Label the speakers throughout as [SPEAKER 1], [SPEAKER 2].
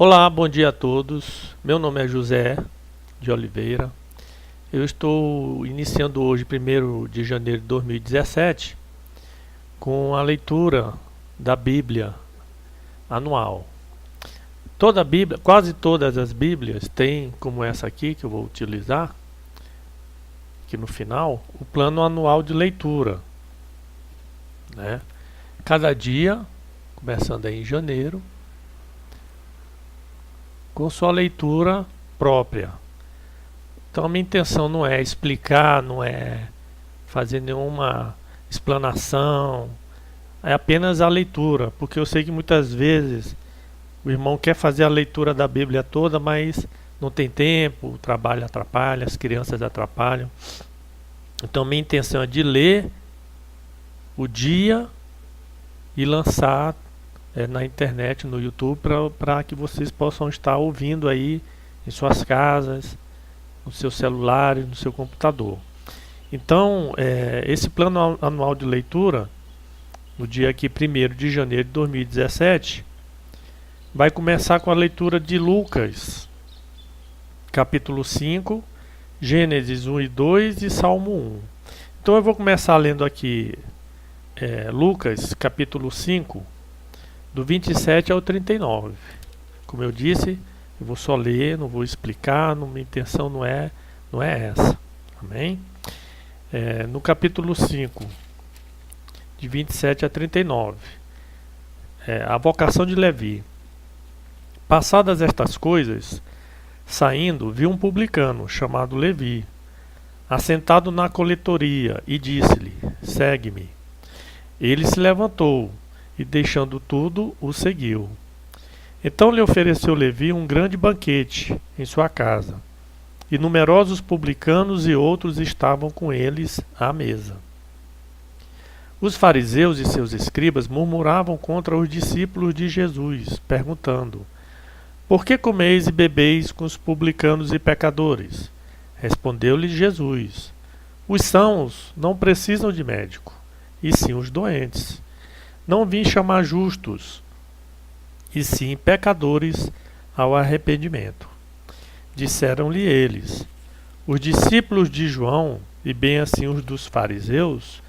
[SPEAKER 1] Olá, bom dia a todos. Meu nome é José de Oliveira. Eu estou iniciando hoje, 1º de janeiro de 2017, com a leitura da Bíblia anual. Toda a Bíblia, quase todas as Bíblias têm, como essa aqui que eu vou utilizar, aqui no final, o plano anual de leitura, né? Cada dia, começando aí em janeiro, com sua leitura própria. Então a minha intenção não é explicar, não é fazer nenhuma explanação, é apenas a leitura, porque eu sei que muitas vezes o irmão quer fazer a leitura da Bíblia toda, mas não tem tempo, o trabalho atrapalha, as crianças atrapalham. Então minha intenção é de ler o dia e lançar na internet, no YouTube, para que vocês possam estar ouvindo aí em suas casas, no seu celular, no seu computador. Então, esse plano anual de leitura, no dia aqui 1º de janeiro de 2017, vai começar com a leitura de Lucas, capítulo 5, Gênesis 1 e 2 e Salmo 1. Então eu vou começar lendo aqui Lucas, capítulo 5, do 27 ao 39. Como eu disse, eu vou só ler, não vou explicar, minha intenção não é essa. Amém? No capítulo 5, de 27 a 39, a vocação de Levi. Passadas estas coisas, saindo, viu um publicano, chamado Levi, assentado na coletoria, e disse-lhe: segue-me. Ele se levantou, e deixando tudo, o seguiu. Então lhe ofereceu Levi um grande banquete em sua casa, e numerosos publicanos e outros estavam com eles à mesa. Os fariseus e seus escribas murmuravam contra os discípulos de Jesus, perguntando: por que comeis e bebeis com os publicanos e pecadores? Respondeu-lhe Jesus: os sãos não precisam de médico, e sim os doentes. Não vim chamar justos, e sim pecadores ao arrependimento. Disseram-lhe eles: os discípulos de João, e bem assim os dos fariseus,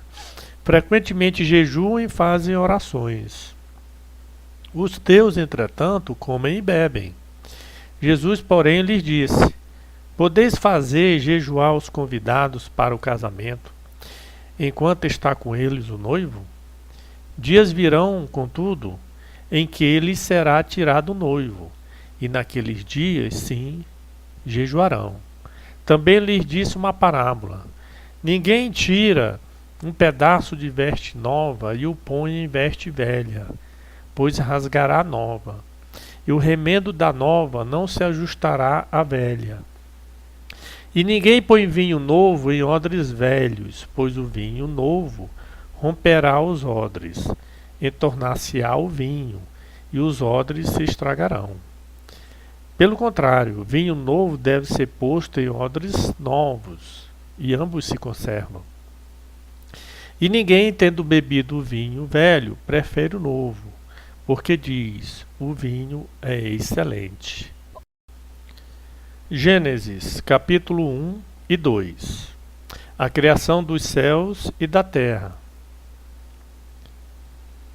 [SPEAKER 1] frequentemente jejuam e fazem orações. Os teus, entretanto, comem e bebem. Jesus, porém, lhes disse: podeis fazer jejuar os convidados para o casamento, enquanto está com eles o noivo? Dias virão, contudo, em que lhes será tirado o noivo, e naqueles dias, sim, jejuarão. Também lhes disse uma parábola: ninguém tira um pedaço de veste nova e o põe em veste velha, pois rasgará a nova, e o remendo da nova não se ajustará à velha. E ninguém põe vinho novo em odres velhos, pois o vinho novo romperá os odres, entornar-se-á o vinho, e os odres se estragarão. Pelo contrário, vinho novo deve ser posto em odres novos, e ambos se conservam. E ninguém, tendo bebido o vinho velho, prefere o novo, porque diz: o vinho é excelente. Gênesis, capítulo 1 e 2. A criação dos céus e da terra,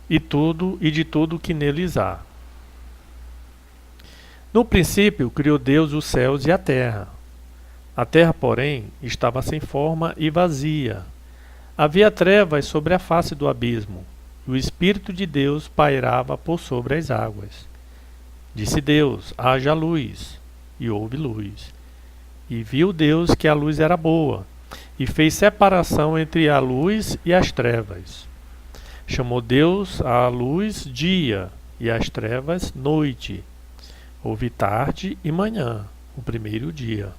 [SPEAKER 1] e de tudo que neles há. No princípio criou Deus os céus e a terra. A terra, porém, estava sem forma e vazia. Havia trevas sobre a face do abismo, e o Espírito de Deus pairava por sobre as águas. Disse Deus: haja luz, e houve luz. E viu Deus que a luz era boa, e fez separação entre a luz e as trevas. Chamou Deus a luz dia, e as trevas noite. Houve tarde e manhã, o primeiro dia.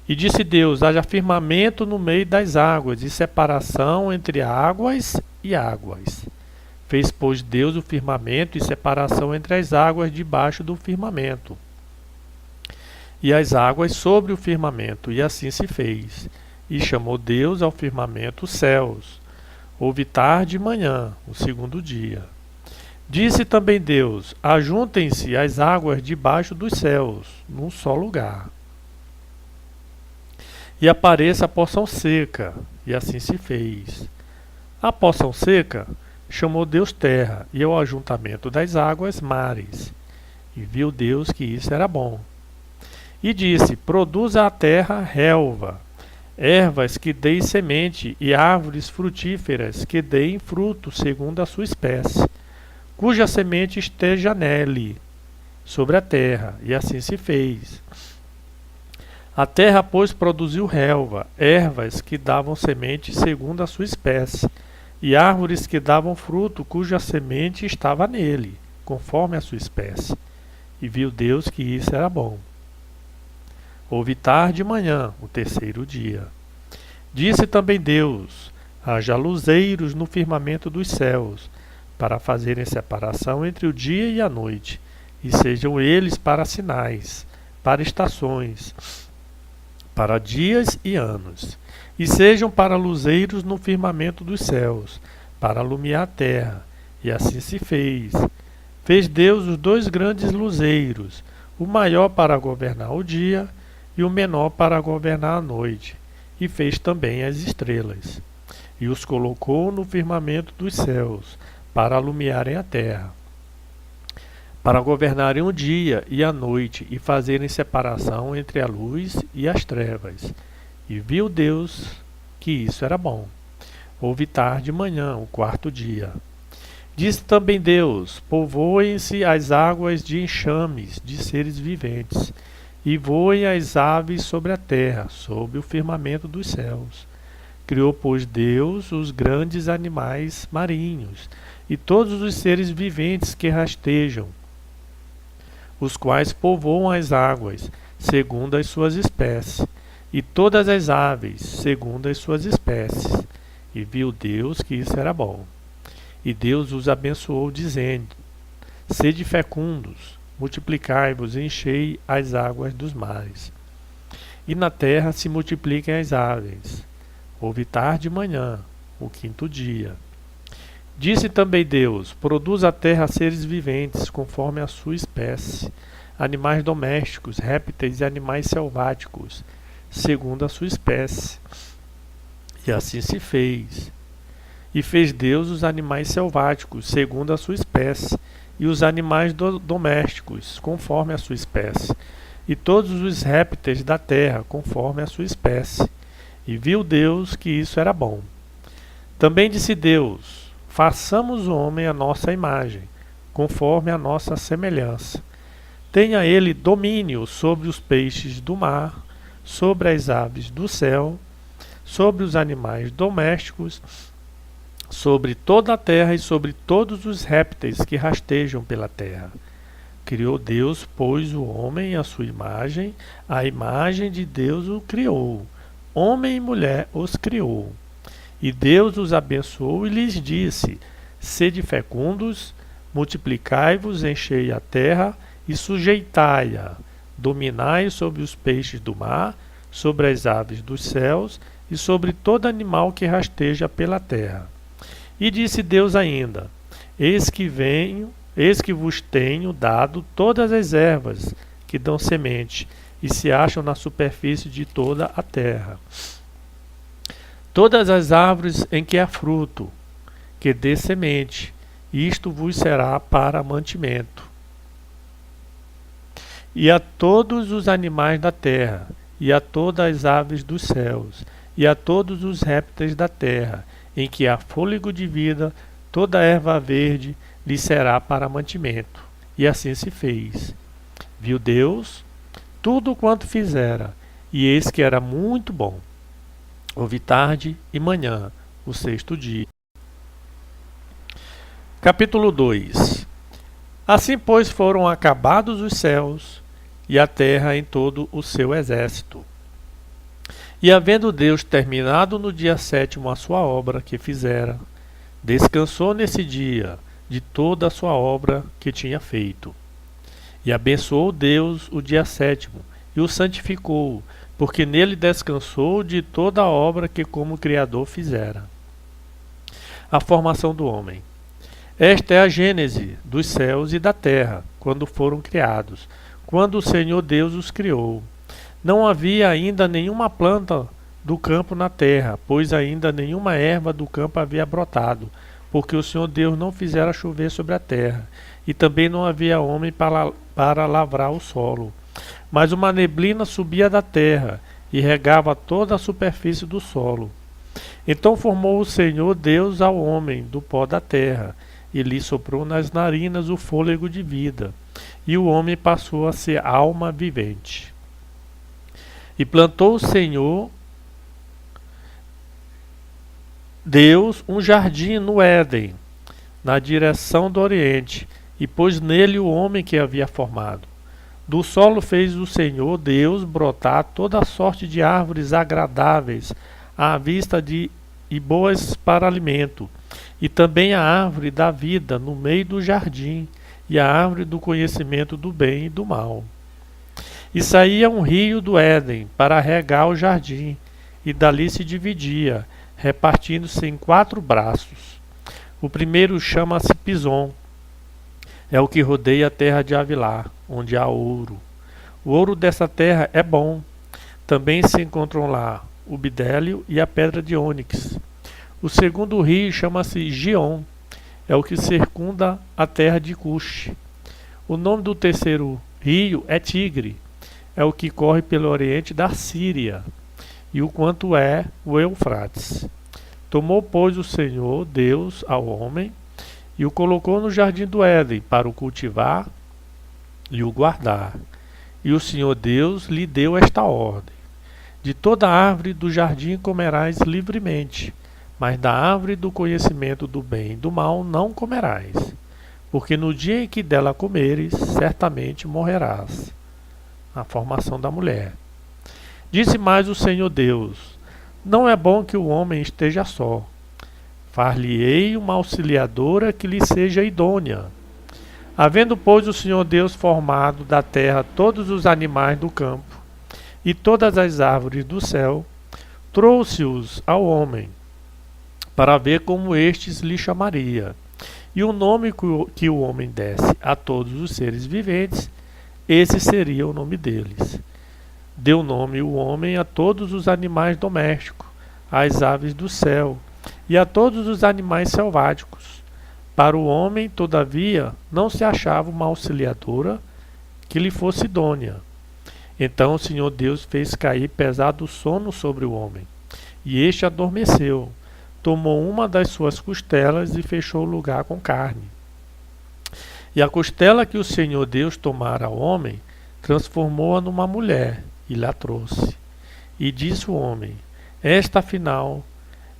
[SPEAKER 1] E disse Deus: haja firmamento no meio das águas, e separação entre águas e águas. Fez, pois, Deus o firmamento e separação entre as águas debaixo do firmamento, e as águas sobre o firmamento, e assim se fez. E chamou Deus ao firmamento os céus. Houve tarde e manhã, o segundo dia. Disse também Deus: ajuntem-se as águas debaixo dos céus, num só lugar, e apareça a porção seca, e assim se fez. A porção seca chamou Deus terra, e ao ajuntamento das águas mares. E viu Deus que isso era bom. E disse: produza a terra relva, ervas que deem semente, e árvores frutíferas que deem fruto segundo a sua espécie, cuja semente esteja nele, sobre a terra. E assim se fez. A terra, pois, produziu relva, ervas que davam semente segundo a sua espécie, e árvores que davam fruto, cuja semente estava nele, conforme a sua espécie. E viu Deus que isso era bom. Houve tarde e manhã, o terceiro dia. Disse também Deus: haja luzeiros no firmamento dos céus, para fazerem separação entre o dia e a noite, e sejam eles para sinais, para estações, para dias e anos, e sejam para luzeiros no firmamento dos céus, para alumiar a terra. E assim se fez. Fez Deus os dois grandes luzeiros, o maior para governar o dia e o menor para governar a noite, e fez também as estrelas. E os colocou no firmamento dos céus, para alumiarem a terra, para governarem o dia e a noite, e fazerem separação entre a luz e as trevas. E viu Deus que isso era bom. Houve tarde e manhã, o quarto dia. Disse também Deus: povoem-se as águas de enxames de seres viventes, e voem as aves sobre a terra, sob o firmamento dos céus. Criou, pois, Deus os grandes animais marinhos, e todos os seres viventes que rastejam, os quais povoam as águas, segundo as suas espécies, e todas as aves, segundo as suas espécies. E viu Deus que isso era bom. E Deus os abençoou, dizendo: sede fecundos, multiplicai-vos e enchei as águas dos mares. E na terra se multipliquem as aves. Houve tarde e manhã, o quinto dia. Disse também Deus: produz a terra seres viventes, conforme a sua espécie, animais domésticos, répteis e animais selváticos, segundo a sua espécie. E assim se fez. E fez Deus os animais selváticos, segundo a sua espécie, e os animais domésticos, conforme a sua espécie, e todos os répteis da terra, conforme a sua espécie. E viu Deus que isso era bom. Também disse Deus: façamos o homem à nossa imagem, conforme a nossa semelhança. Tenha ele domínio sobre os peixes do mar, sobre as aves do céu, sobre os animais domésticos, sobre toda a terra e sobre todos os répteis que rastejam pela terra. Criou Deus, pois, o homem à sua imagem, a imagem de Deus o criou. Homem e mulher os criou. E Deus os abençoou e lhes disse: sede fecundos, multiplicai-vos, enchei a terra e sujeitai-a. Dominai sobre os peixes do mar, sobre as aves dos céus e sobre todo animal que rasteja pela terra. E disse Deus ainda: eis que vos tenho dado todas as ervas que dão semente e se acham na superfície de toda a terra. Todas as árvores em que há fruto, que dê semente, isto vos será para mantimento. E a todos os animais da terra, e a todas as aves dos céus, e a todos os répteis da terra, em que há fôlego de vida, toda a erva verde lhe será para mantimento. E assim se fez. Viu Deus tudo quanto fizera, e eis que era muito bom. Houve tarde e manhã, o sexto dia. Capítulo 2. Assim, pois, foram acabados os céus e a terra em todo o seu exército. E havendo Deus terminado no dia sétimo a sua obra que fizera, descansou nesse dia de toda a sua obra que tinha feito. E abençoou Deus o dia sétimo, e o santificou, porque nele descansou de toda a obra que como Criador fizera. A formação do homem. Esta é a gênese dos céus e da terra, quando foram criados, quando o Senhor Deus os criou. Não havia ainda nenhuma planta do campo na terra, pois ainda nenhuma erva do campo havia brotado, porque o Senhor Deus não fizera chover sobre a terra, e também não havia homem para lavrar o solo. Mas uma neblina subia da terra e regava toda a superfície do solo. Então formou o Senhor Deus ao homem do pó da terra, e lhe soprou nas narinas o fôlego de vida, e o homem passou a ser alma vivente. E plantou o Senhor Deus um jardim no Éden, na direção do Oriente, e pôs nele o homem que havia formado. Do solo fez o Senhor Deus brotar toda sorte de árvores agradáveis à vista e boas para alimento, e também a árvore da vida no meio do jardim, e a árvore do conhecimento do bem e do mal. E saía um rio do Éden para regar o jardim, e dali se dividia, repartindo-se em 4 braços. O primeiro chama-se Pison, é o que rodeia a terra de Havilá, onde há ouro. O ouro dessa terra é bom. Também se encontram lá o bidélio e a pedra de ônix. O segundo rio chama-se Gion, é o que circunda a terra de Cush. O nome do terceiro rio é Tigre, é o que corre pelo oriente da Síria, e o quanto é o Eufrates. Tomou, pois, o Senhor Deus ao homem, e o colocou no jardim do Éden, para o cultivar e o guardar. E o Senhor Deus lhe deu esta ordem: de toda árvore do jardim comerás livremente, mas da árvore do conhecimento do bem e do mal não comerás, porque no dia em que dela comeres, certamente morrerás. A formação da mulher. Disse mais o Senhor Deus: não é bom que o homem esteja só. Far-lhe-ei uma auxiliadora que lhe seja idônea. Havendo, pois, o Senhor Deus formado da terra todos os animais do campo e todas as árvores do céu, trouxe-os ao homem, para ver como estes lhe chamaria. E o nome que o homem desse a todos os seres viventes, esse seria o nome deles. Deu nome o homem a todos os animais domésticos, às aves do céu e a todos os animais selváticos. Para o homem, todavia, não se achava uma auxiliadora que lhe fosse idônea. Então o Senhor Deus fez cair pesado sono sobre o homem, e este adormeceu. Tomou uma das suas costelas e fechou o lugar com carne. E a costela que o Senhor Deus tomara ao homem, transformou-a numa mulher, e lhe trouxe. E disse o homem: esta, afinal,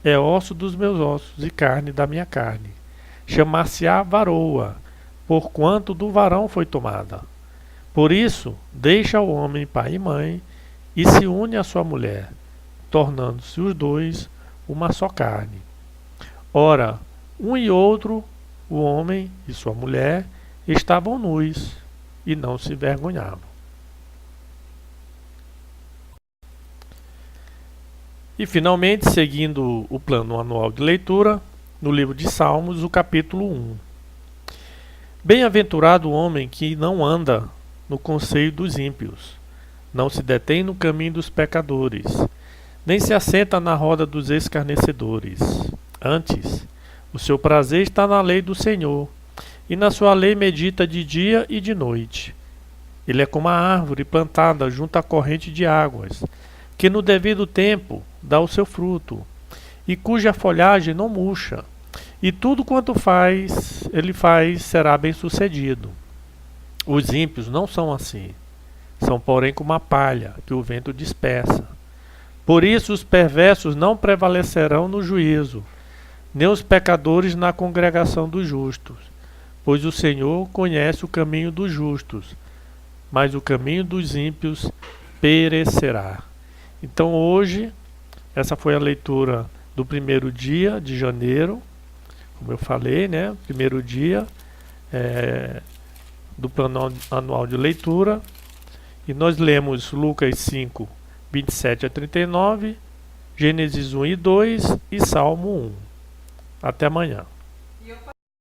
[SPEAKER 1] é osso dos meus ossos e carne da minha carne. Chamar-se-á varoa, porquanto do varão foi tomada. Por isso, deixa o homem pai e mãe, e se une à sua mulher, tornando-se os dois uma só carne. Ora, um e outro, o homem e sua mulher, estavam nus, e não se envergonhavam. E finalmente, seguindo o plano anual de leitura, no livro de Salmos, o capítulo 1. Bem-aventurado o homem que não anda no conselho dos ímpios, não se detém no caminho dos pecadores, nem se assenta na roda dos escarnecedores. Antes, o seu prazer está na lei do Senhor, e na sua lei medita de dia e de noite. Ele é como a árvore plantada junto à corrente de águas, que no devido tempo dá o seu fruto, e cuja folhagem não murcha, e tudo quanto ele faz será bem sucedido. Os ímpios não são assim, são porém como a palha que o vento dispersa. Por isso os perversos não prevalecerão no juízo, nem os pecadores na congregação dos justos, pois o Senhor conhece o caminho dos justos, mas o caminho dos ímpios perecerá. Então hoje, essa foi a leitura do primeiro dia de janeiro, como eu falei, né? Primeiro dia do plano anual de leitura. E nós lemos Lucas 5, 27 a 39, Gênesis 1 e 2 e Salmo 1. Até amanhã.